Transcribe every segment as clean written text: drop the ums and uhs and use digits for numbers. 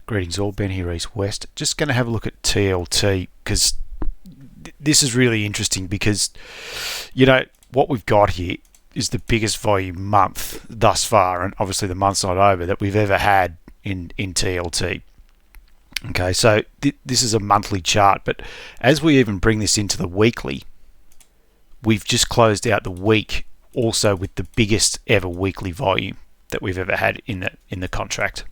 Greetings all, Ben here, East West. Just going to have a look at TLT because this is really interesting because, what we've got here is the biggest volume month thus far, and obviously the month's not over, that we've ever had in TLT. Okay, so this is a monthly chart, but as we even bring this into the weekly, we've just closed out the week also with the biggest ever weekly volume that we've ever had in the contract.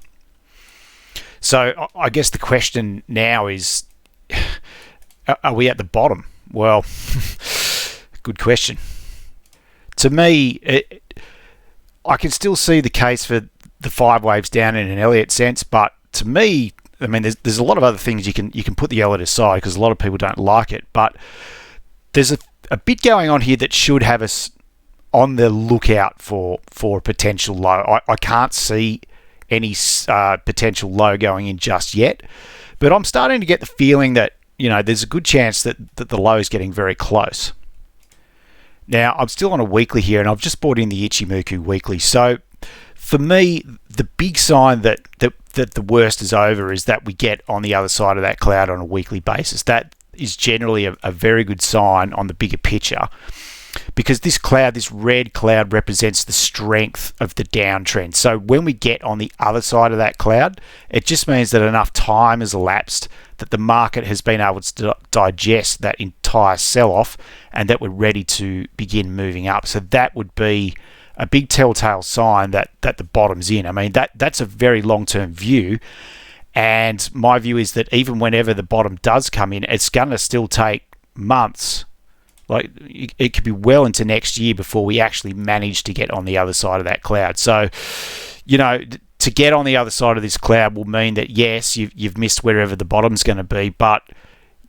So I guess the question now is, are we at the bottom? Well, good question. To me, I can still see the case for the 5 waves down in an Elliott sense, but to me, I mean, there's a lot of other things you can put the Elliott aside because a lot of people don't like it, but there's a bit going on here that should have us on the lookout for a potential low. I can't see any potential low going in just yet, but I'm starting to get the feeling that there's a good chance that the low is getting very close. Now I'm still on a weekly here, and I've just brought in the Ichimoku weekly. So for me, the big sign that the worst is over is that we get on the other side of that cloud on a weekly basis. That is generally a very good sign on the bigger picture, because this red cloud represents the strength of the downtrend. So when we get on the other side of that cloud, it just means that enough time has elapsed that the market has been able to digest that entire sell-off and that we're ready to begin moving up. So that would be a big telltale sign that the bottom's in. I mean, that's a very long-term view, and my view is that even whenever the bottom does come in, it's going to still take months. Like, it could be well into next year before we actually manage to get on the other side of that cloud. So, to get on the other side of this cloud will mean that, yes, you've missed wherever the bottom's going to be, but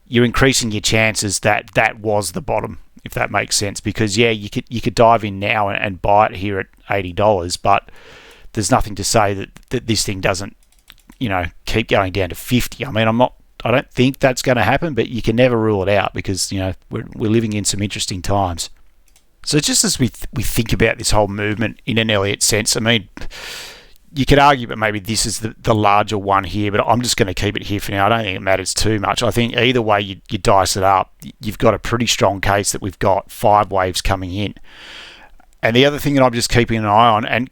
you're increasing your chances that was the bottom, if that makes sense. Because, yeah, you could dive in now and buy it here at $80, but there's nothing to say that this thing doesn't, keep going down to 50. I mean, I don't think that's going to happen, but you can never rule it out because, we're living in some interesting times. So just as we think about this whole movement in an Elliott sense, I mean, you could argue that maybe this is the larger one here, but I'm just going to keep it here for now. I don't think it matters too much. I think either way you dice it up, you've got a pretty strong case that we've got 5 waves coming in. And the other thing that I'm just keeping an eye on, and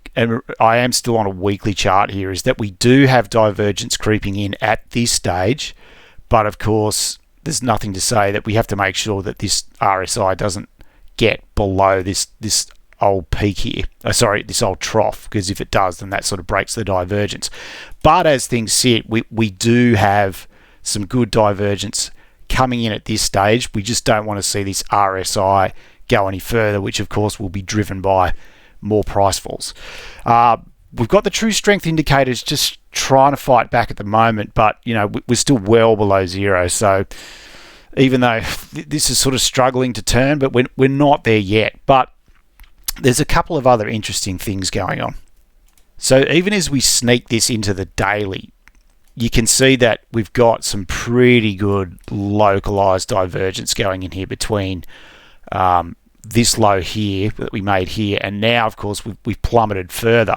I am still on a weekly chart here, is that we do have divergence creeping in at this stage. But of course, there's nothing to say that we have to make sure that this RSI doesn't get below this old peak here. This old trough, because if it does, then that sort of breaks the divergence. But as things sit, we do have some good divergence coming in at this stage. We just don't want to see this RSI go any further, which of course will be driven by more price falls. We've got the true strength indicators just trying to fight back at the moment, but we're still well below zero. So even though this is sort of struggling to turn, but we're not there yet. But there's a couple of other interesting things going on. So even as we sneak this into the daily, you can see that we've got some pretty good localized divergence going in here between this low here that we made here, and now of course we've plummeted further.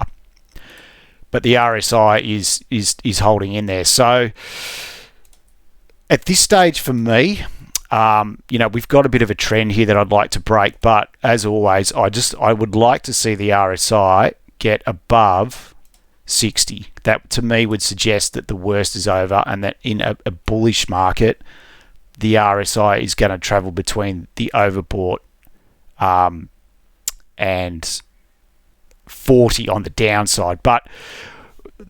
But the RSI is holding in there. So at this stage for me, we've got a bit of a trend here that I'd like to break. But as always, I would like to see the RSI get above 60. That to me would suggest that the worst is over, and that in a bullish market, the RSI is going to travel between the overbought and 40 on the downside. But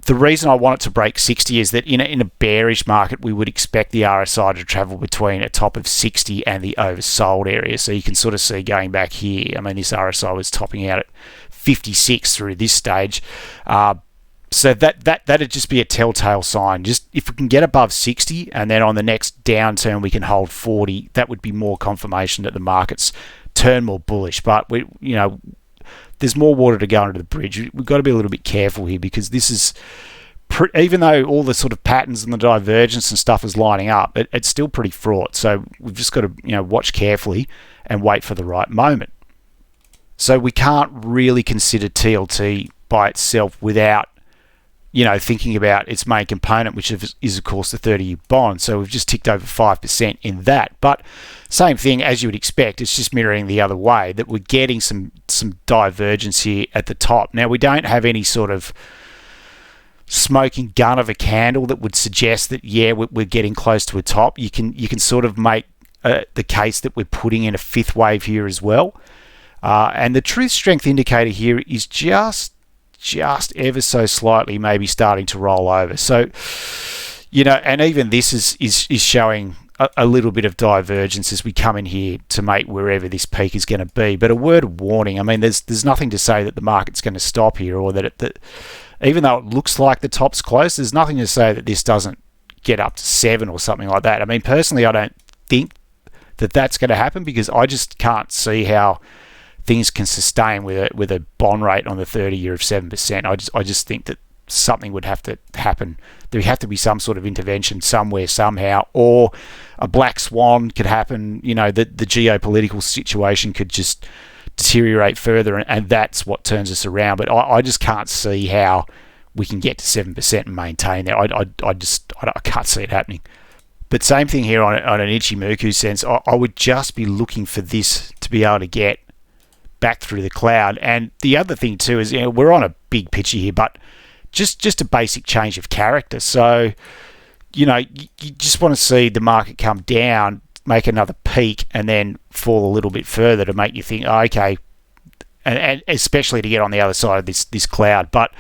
the reason I want it to break 60 is that in a bearish market, we would expect the RSI to travel between a top of 60 and the oversold area. So you can sort of see going back here, I mean, this RSI was topping out at 56 through this stage. So that'd just be a telltale sign. Just if we can get above 60 and then on the next downturn we can hold 40, that would be more confirmation that the market's turn more bullish. But there's more water to go under the bridge. We've got to be a little bit careful here, because this is, even though all the sort of patterns and the divergence and stuff is lining up, it's still pretty fraught. So we've just got to watch carefully and wait for the right moment. So we can't really consider TLT by itself without thinking about its main component, which is of course the 30-year bond. So we've just ticked over 5% in that. But same thing as you would expect, it's just mirroring the other way, that we're getting some divergence here at the top. Now, we don't have any sort of smoking gun of a candle that would suggest that, yeah, we're getting close to a top. You can sort of make the case that we're putting in a fifth wave here as well. And the truth strength indicator here is just ever so slightly maybe starting to roll over. So, and even this is showing a little bit of divergence as we come in here to make wherever this peak is going to be. But a word of warning, I mean, there's nothing to say that the market's going to stop here, or that even though it looks like the top's close, there's nothing to say that this doesn't get up to 7 or something like that. I mean, personally, I don't think that that's going to happen, because I just can't see how things can sustain with a bond rate on the 30-year of 7%. I just think that something would have to happen. There would have to be some sort of intervention somewhere, somehow, or a black swan could happen. The geopolitical situation could just deteriorate further, and that's what turns us around. But I just can't see how we can get to 7% and maintain that. I can't see it happening. But same thing here on an Ichimoku sense. I would just be looking for this to be able to get back through the cloud. And the other thing too is, we're on a big picture here, but just a basic change of character. So, you just want to see the market come down, make another peak, and then fall a little bit further to make you think, oh, okay, and especially to get on the other side of this cloud. But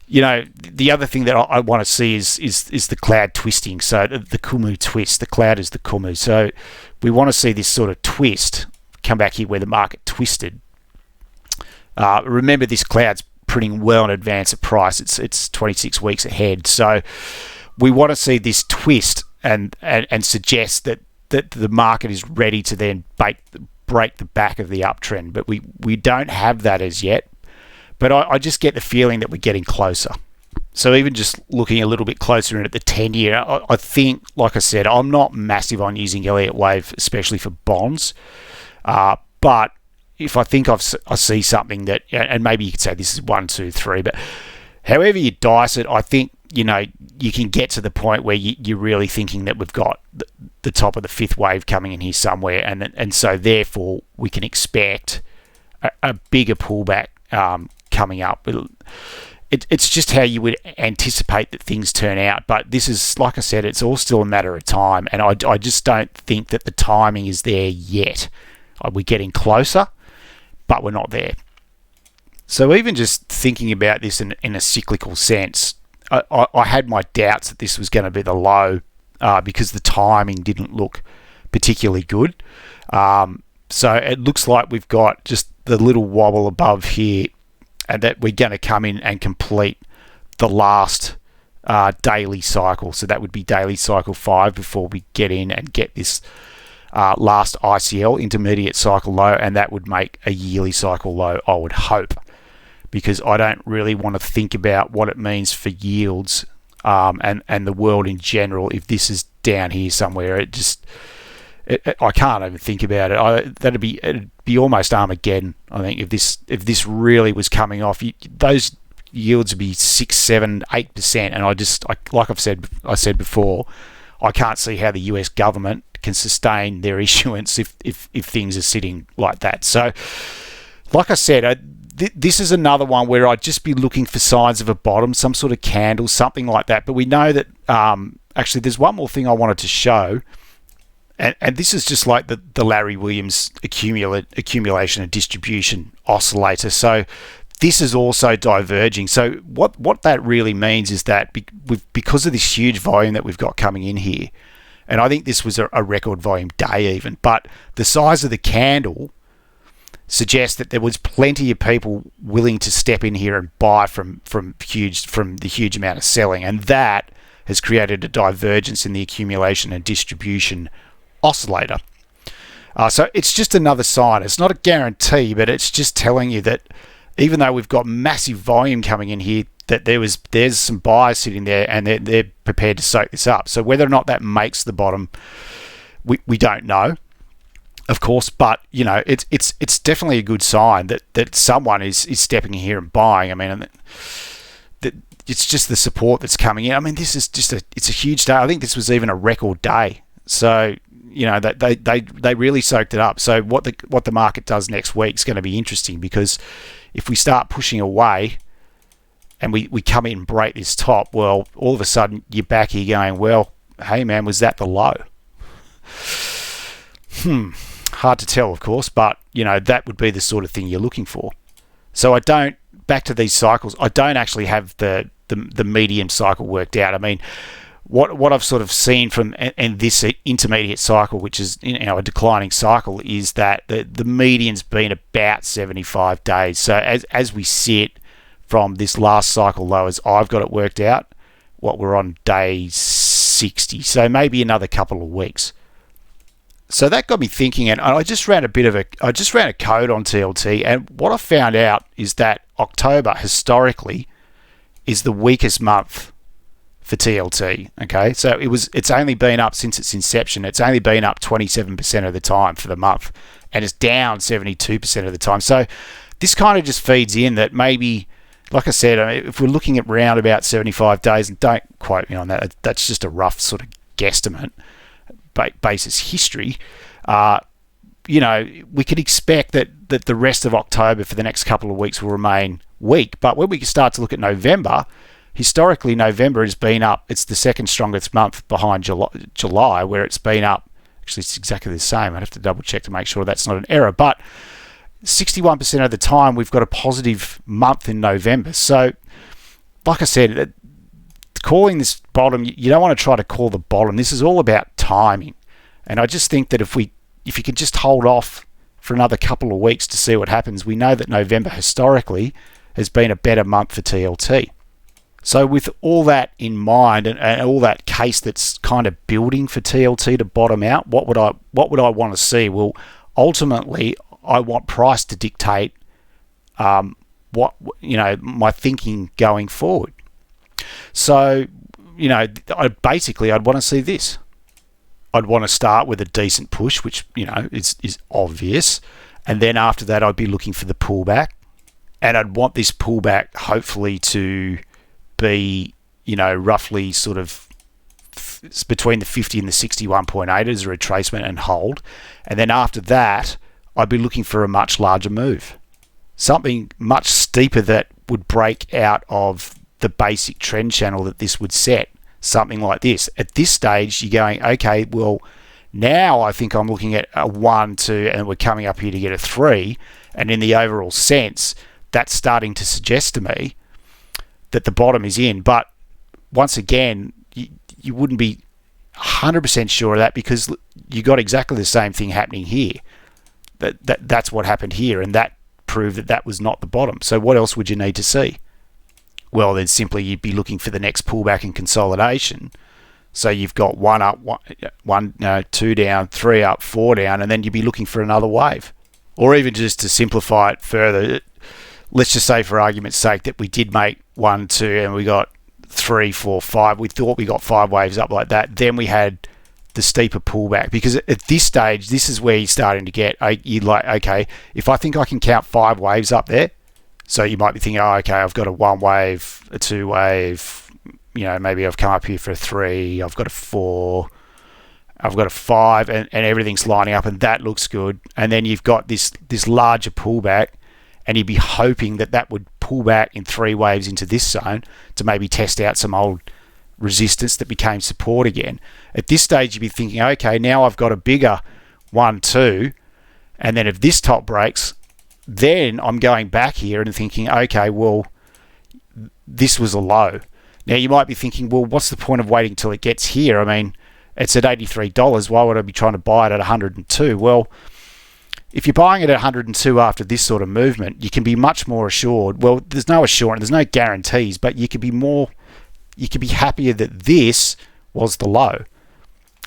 the other thing that I want to see is the cloud twisting. So the Kumu twist. The cloud is the Kumu. So we want to see this sort of twist come back here where the market twisted. Remember, this cloud's printing well in advance of price. It's 26 weeks ahead. So we want to see this twist and suggest that the market is ready to then break the back of the uptrend. But we don't have that as yet. But I just get the feeling that we're getting closer. So even just looking a little bit closer in at the 10-year, I think, like I said, I'm not massive on using Elliott Wave, especially for bonds. But if I think I see something that, and maybe you could say this is 1, 2, 3, but however you dice it, I think, you can get to the point where you're really thinking that we've got the top of the fifth wave coming in here somewhere. And so therefore we can expect a bigger pullback coming up. It's just how you would anticipate that things turn out. But this is, like I said, it's all still a matter of time. And I just don't think that the timing is there yet. We're getting closer, but we're not there. So even just thinking about this in a cyclical sense, I had my doubts that this was going to be the low because the timing didn't look particularly good. So it looks like we've got just the little wobble above here, and that we're going to come in and complete the last daily cycle. So that would be daily cycle 5 before we get in and get this last ICL, intermediate cycle low, and that would make a yearly cycle low, I would hope, because I don't really want to think about what it means for yields and the world in general if this is down here somewhere. I can't even think about it. It'd be almost Armageddon, I think, if this really was coming off. Those yields would be 6, 7, 8%, and like I said before, I can't see how the US government can sustain their issuance if things are sitting like that. So, like I said, this is another one where I'd just be looking for signs of a bottom, some sort of candle, something like that. But we know that actually there's one more thing I wanted to show. And this is just like the Larry Williams accumulation and distribution oscillator. So this is also diverging. So what that really means is that because of this huge volume that we've got coming in here, and I think this was a record volume day even, but the size of the candle suggests that there was plenty of people willing to step in here and buy from the huge amount of selling, and that has created a divergence in the accumulation and distribution oscillator. So it's just another sign. It's not a guarantee, but it's just telling you that even though we've got massive volume coming in here, that there's some buyers sitting there and they're prepared to soak this up. So whether or not that makes the bottom, we don't know, of course, but it's definitely a good sign that someone is stepping in here and buying. I mean, it's just the support that's coming in. I mean, this is just it's a huge day. I think this was even a record day. So, you know, they really soaked it up. So what the market does next week is going to be interesting, because if we start pushing away and we come in and break this top, well, all of a sudden you're back here going, well, hey man, was that the low? Hard to tell, of course, but you know, that would be the sort of thing you're looking for. So back to these cycles, I don't actually have the medium cycle worked out. I mean, what I've sort of seen from and this intermediate cycle, which is, you know, a declining cycle, is that the median's been about 75 days. So as we sit from this last cycle low, as I've got it worked out, what we're on day 60, so maybe another couple of weeks. So that got me thinking, and I just ran a code on TLT, and what I found out is that October historically is the weakest month for TLT. Okay, so it's only been up since its inception. It's only been up 27% of the time for the month, and it's down 72% of the time. So this kind of just feeds in that maybe, like I said, I mean, if we're looking at round about 75 days, and don't quote me on that, that's just a rough sort of guesstimate basis history, you know, we could expect that the rest of October for the next couple of weeks will remain weak. But when we start to look at November, historically November has been up. It's the second strongest month behind July, where it's been up. Actually, it's exactly the same. I'd have to double check to make sure that's not an error. But 61% of the time we've got a positive month in November. So, like I said, calling this bottom, you don't want to try to call the bottom. This is all about timing. And I just think that if you could just hold off for another couple of weeks to see what happens, we know that November historically has been a better month for TLT. So with all that in mind, and all that case that's kind of building for TLT to bottom out, what would I want to see? Well, ultimately, I want price to dictate what, you know, my thinking going forward. So, you know, I'd want to see this. I'd want to start with a decent push, which, you know, is obvious. And then after that, I'd be looking for the pullback. And I'd want this pullback hopefully to be, you know, roughly sort of between the 50 and the 61.8 as a retracement and hold. And then after that, I'd be looking for a much larger move. Something much steeper that would break out of the basic trend channel that this would set. Something like this. At this stage, you're going, okay, well, now I think I'm looking at a 1, 2, and we're coming up here to get a 3. And in the overall sense, that's starting to suggest to me that the bottom is in. But once again, you wouldn't be 100% sure of that, because you got exactly the same thing happening here. That's what happened here, and that proved that was not the bottom. So what else would you need to see? Well, then simply you'd be looking for the next pullback and consolidation. So you've got 1 up, 2 down, 3 up, 4 down, and then you'd be looking for another wave. Or even just to simplify it further, let's just say for argument's sake that we did make 1, 2, and we got 3, 4, 5. We thought we got 5 waves up like that. Then we had the steeper pullback, because at this stage, this is where you're starting to get, you're like, okay, if I think I can count 5 waves up there, so you might be thinking, oh, okay, I've got a 1 wave, a 2 wave, you know, maybe I've come up here for a 3, I've got a 4, I've got a 5, and everything's lining up, and that looks good. And then you've got this larger pullback, and you'd be hoping that would pull back in 3 waves into this zone to maybe test out some old resistance that became support again. At this stage, you'd be thinking, okay, now I've got a bigger 1, 2, and then if this top breaks, then I'm going back here and thinking, okay, well, this was a low. Now you might be thinking, well, what's the point of waiting till it gets here? I mean, it's at $83. Why would I be trying to buy it at 102? Well, if you're buying it at 102 after this sort of movement, you can be much more assured. Well, there's no assurance, there's no guarantees, but you could be happier that this was the low.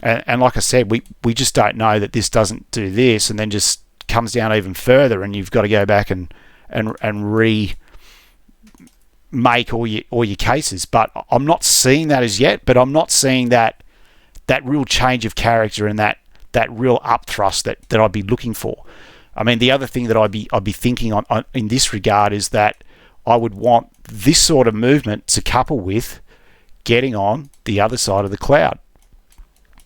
And like I said, we just don't know that this doesn't do this and then just comes down even further, and you've got to go back and remake all your cases. But I'm not seeing that as yet. But I'm not seeing that real change of character and that real upthrust that I'd be looking for. I mean, the other thing that I'd be thinking on in this regard is that I would want this sort of movement to couple with getting on the other side of the cloud.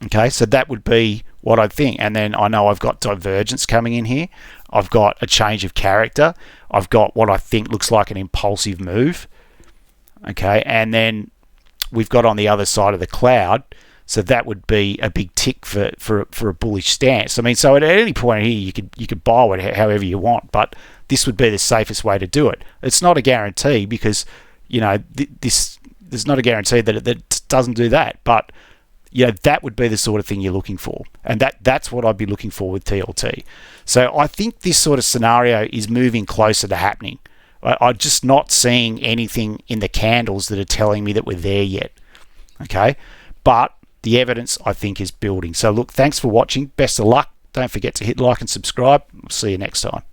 Okay, so that would be what I think. And then I know I've got divergence coming in here. I've got a change of character. I've got what I think looks like an impulsive move. Okay, and then we've got on the other side of the cloud. So that would be a big tick for a bullish stance. I mean, so at any point here, you could buy it however you want, but this would be the safest way to do it. It's not a guarantee because, you know, there's not a guarantee that it doesn't do that, but you know, that would be the sort of thing you're looking for, and that's what I'd be looking for with TLT. So I think this sort of scenario is moving closer to happening. I'm just not seeing anything in the candles that are telling me that we're there yet. Okay, but the evidence I think is building. So look, thanks for watching. Best of luck. Don't forget to hit like and subscribe. We'll see you next time.